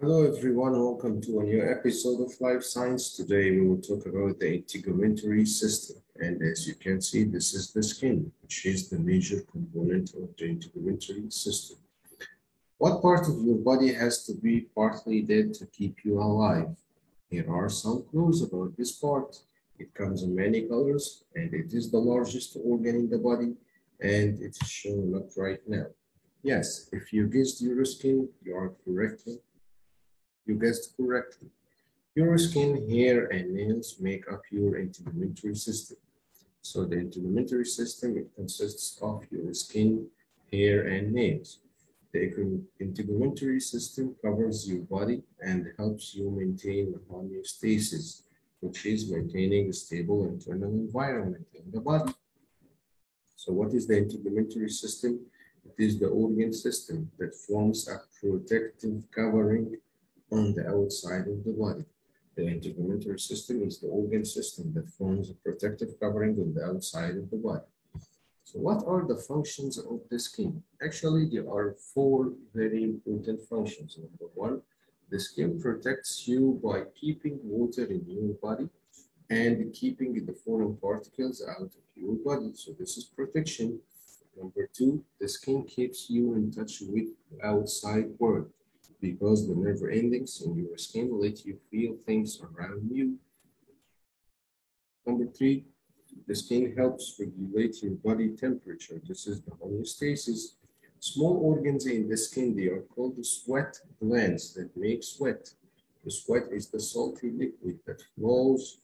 Hello everyone, welcome to a new episode of Life Science. Today we will talk about the integumentary system. And as you can see, this is the skin, which is the major component of the integumentary system. What part of your body has to be partly dead to keep you alive? Here are some clues about this part. It comes in many colors, and it is the largest organ in the body, and it is shown up right now. Yes, if you guessed your skin, you are correct. You guessed correctly. Your skin, hair, and nails make up your integumentary system. So the integumentary system, it consists of your skin, hair, and nails. The integumentary system covers your body and helps you maintain homeostasis, which is maintaining a stable internal environment in the body. So what is the integumentary system? It is the organ system that forms a protective covering on the outside of the body. The integumentary system is the organ system that forms a protective covering on the outside of the body. So what are the functions of the skin? Actually, there are four very important functions. Number one, the skin protects you by keeping water in your body and keeping the foreign particles out of your body. So this is protection. Number two, the skin keeps you in touch with the outside world, because the nerve endings in your skin let you feel things around you. Number three, the skin helps regulate your body temperature. This is the homeostasis. Small organs in the skin, they are called the sweat glands that make sweat. The sweat is the salty liquid that flows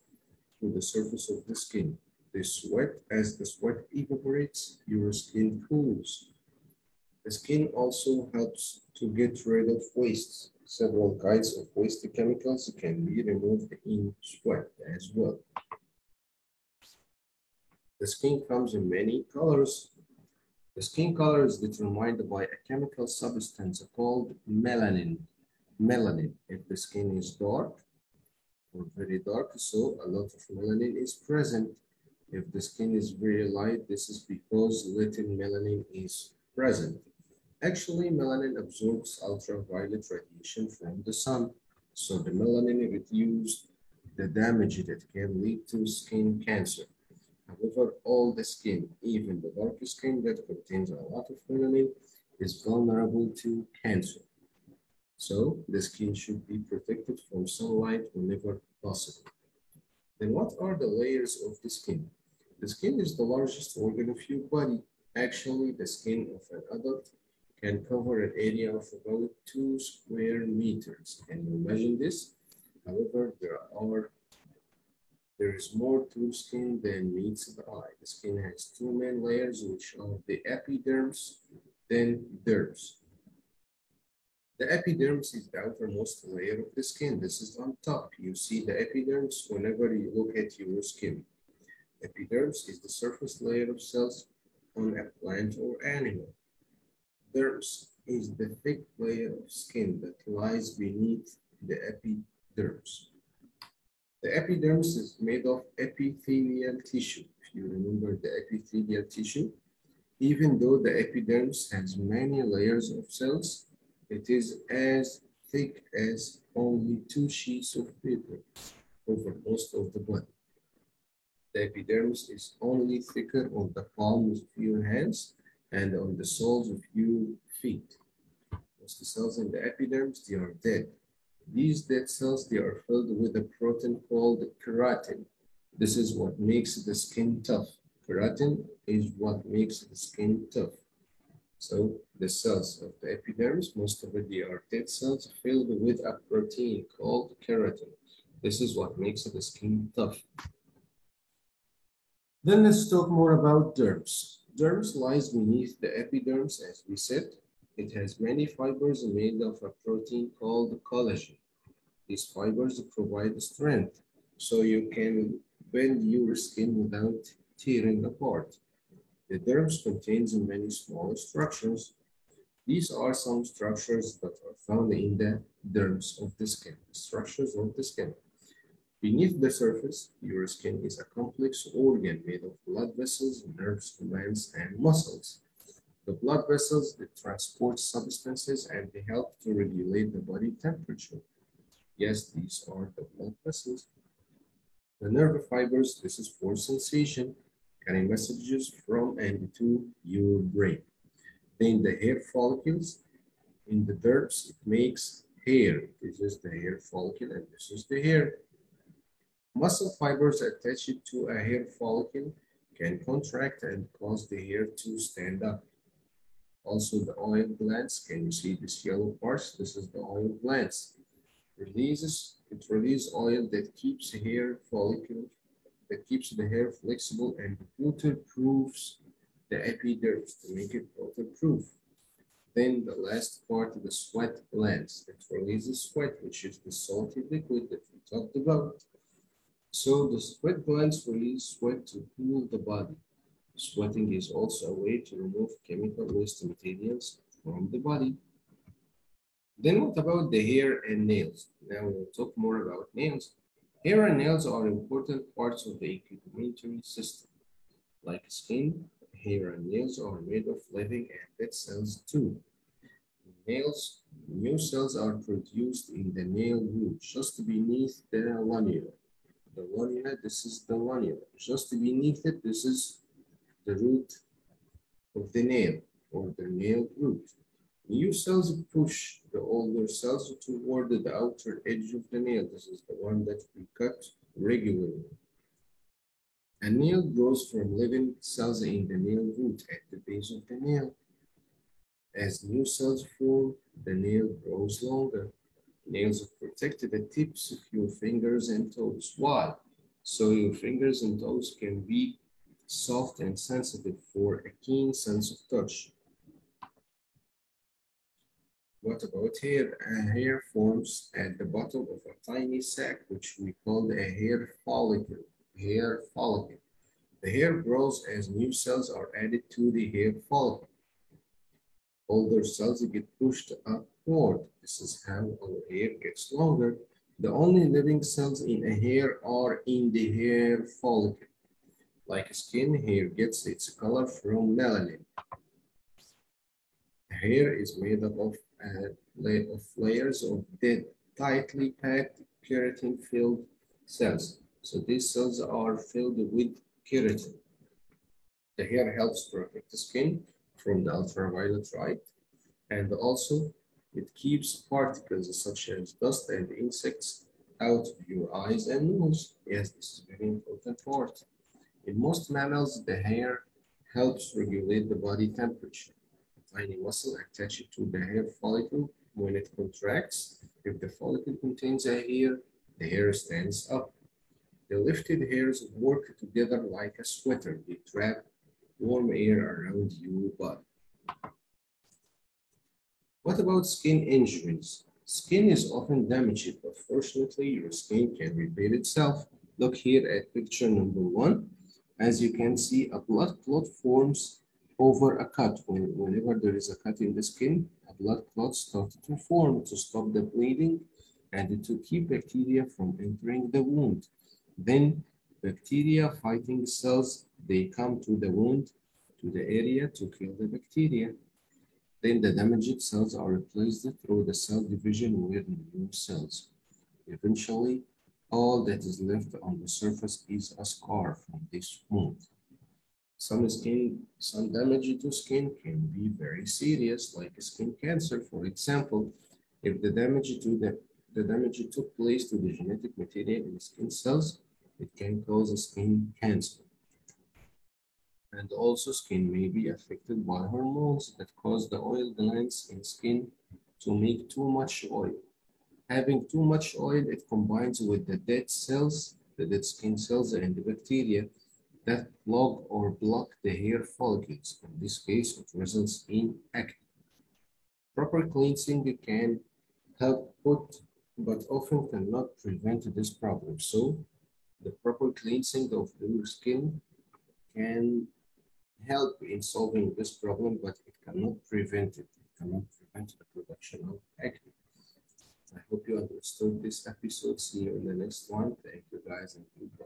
to the surface of the skin. As the sweat evaporates, your skin cools. The skin also helps to get rid of wastes. Several kinds of waste chemicals can be removed in sweat as well. The skin comes in many colors. The skin color is determined by a chemical substance called melanin. Melanin, if the skin is dark or very dark, so a lot of melanin is present. If the skin is very light, this is because little melanin is present. Actually, melanin absorbs ultraviolet radiation from the sun, so the melanin reduces the damage that can lead to skin cancer. However, all the skin, even the dark skin that contains a lot of melanin, is vulnerable to cancer. So the skin should be protected from sunlight whenever possible. Then what are the layers of the skin? The skin is the largest organ of your body. Actually, the skin of an adult can cover an area of about 2 square meters. Can you imagine this? However, there is more to skin than meets the eye. The skin has two main layers, which are the epidermis, then dermis. The epidermis is the outermost layer of the skin. This is on top. You see the epidermis whenever you look at your skin. Epidermis is the surface layer of cells on a plant or animal. Dermis is the thick layer of skin that lies beneath the epidermis. The epidermis is made of epithelial tissue. If you remember the epithelial tissue, even though the epidermis has many layers of cells, it is as thick as only 2 sheets of paper over most of the body. The epidermis is only thicker on the palms of your hands and on the soles of your feet. Most cells in the epidermis, they are dead. These dead cells, they are filled with a protein called keratin. This is what makes the skin tough. Keratin is what makes the skin tough. So the cells of the epidermis, most of it, they are dead cells filled with a protein called keratin. This is what makes the skin tough. Then let's talk more about dermis. Dermis lies beneath the epidermis, as we said. It has many fibers made of a protein called collagen. These fibers provide strength, so you can bend your skin without tearing apart. The dermis contains many small structures. These are some structures that are found in the dermis of the skin, structures of the skin. Beneath the surface, your skin is a complex organ made of blood vessels, nerves, glands, and muscles. The blood vessels, they transport substances and they help to regulate the body temperature. Yes, these are the blood vessels. The nerve fibers, this is for sensation, carry messages from and to your brain. Then the hair follicles, in the dermis, it makes hair. This is the hair follicle and this is the hair. Muscle fibers attached to a hair follicle can contract and cause the hair to stand up. Also the oil glands, can you see this yellow part? This is the oil glands. It releases oil that keeps hair follicle, that keeps the hair flexible and waterproofs the epidermis to make it waterproof. Then the last part, the sweat glands, that releases sweat, which is the salty liquid that we talked about. So the sweat glands release sweat to cool the body. Sweating is also a way to remove chemical waste materials from the body. Then what about the hair and nails? Now we'll talk more about nails. Hair and nails are important parts of the integumentary system. Like skin, hair and nails are made of living and dead cells too. Nails, new cells are produced in the nail root, just beneath the lunula. The lunula, this is the lunula. Just beneath it, this is the root of the nail, or the nail root. New cells push the older cells toward the outer edge of the nail. This is the one that we cut regularly. A nail grows from living cells in the nail root at the base of the nail. As new cells form, the nail grows longer. Nails protect the tips of your fingers and toes. Why? So your fingers and toes can be soft and sensitive for a keen sense of touch. What about hair? A hair forms at the bottom of a tiny sac, which we call a hair follicle. Hair follicle. The hair grows as new cells are added to the hair follicle. Older cells get pushed upward. This is how our hair gets longer. The only living cells in a hair are in the hair follicle. Like skin, hair gets its color from melanin. Hair is made up of layers of dead, tightly packed keratin-filled cells. So these cells are filled with keratin. The hair helps protect the skin from the ultraviolet light, and also it keeps particles such as dust and insects out of your eyes and nose. Yes, this is a very important part. In most mammals, the hair helps regulate the body temperature. A tiny muscle attached to the hair follicle, when it contracts, if the follicle contains a hair, the hair stands up. The lifted hairs work together like a sweater. They trap warm air around your body. What about skin injuries? Skin is often damaged, but fortunately, your skin can repair itself. Look here at picture number 1. As you can see, a blood clot forms over a cut. Whenever there is a cut in the skin, a blood clot starts to form to stop the bleeding and to keep bacteria from entering the wound. Then bacteria fighting cells, they come to the wound, to the area to kill the bacteria. Then the damaged cells are replaced through the cell division with new cells. Eventually, all that is left on the surface is a scar from this wound. Some damage to skin can be very serious, like skin cancer, for example. If the damage took place to the genetic material in skin cells, it can cause skin cancer. And also skin may be affected by hormones that cause the oil glands in skin to make too much oil. Having too much oil, it combines with the dead cells, the dead skin cells and the bacteria that clog or block the hair follicles. In this case, it results in acne. Proper cleansing can help but often cannot prevent this problem. So the proper cleansing of your skin can help in solving this problem, but it cannot prevent it. It cannot prevent the production of acne. I hope you understood this episode. See you in the next one. Thank you guys and goodbye.